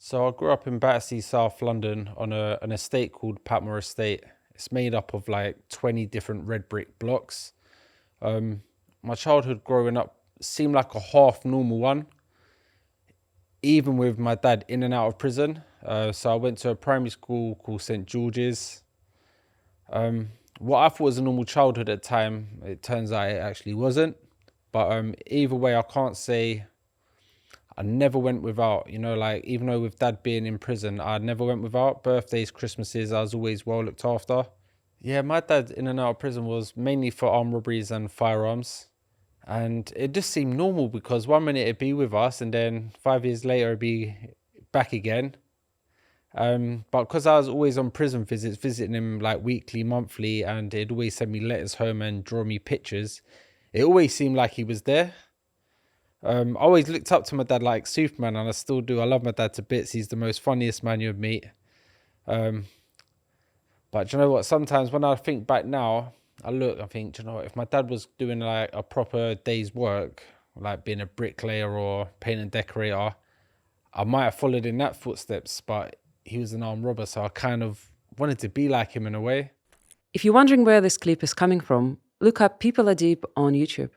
So I grew up in Battersea, South London, on an estate called Patmore Estate. It's made up of like 20 different red brick blocks. My childhood growing up seemed like a half normal one, even with my dad in and out of prison. So I went to a primary school called St. George's. What I thought was a normal childhood at the time, it turns out it actually wasn't. But either way, I can't say I never went without, like even though with dad being in prison, I never went without. Birthdays, Christmases, I was always well looked after. Yeah, my dad in and out of prison was mainly for armed robberies and firearms. And it just seemed normal because one minute it'd be with us and then 5 years later it'd be back again. But because I was always on prison visits, visiting him like weekly, monthly, and he'd always send me letters home and draw me pictures, it always seemed like he was there. I always looked up to my dad like Superman, and I still do. I love my dad to bits. He's the most funniest man you'd meet. But do you know what? Sometimes when I think back now, I think, do you know what? If my dad was doing like a proper day's work, like being a bricklayer or paint and decorator, I might have followed in that footsteps, but he was an armed robber, so I kind of wanted to be like him in a way. If you're wondering where this clip is coming from, look up People Are Deep on YouTube.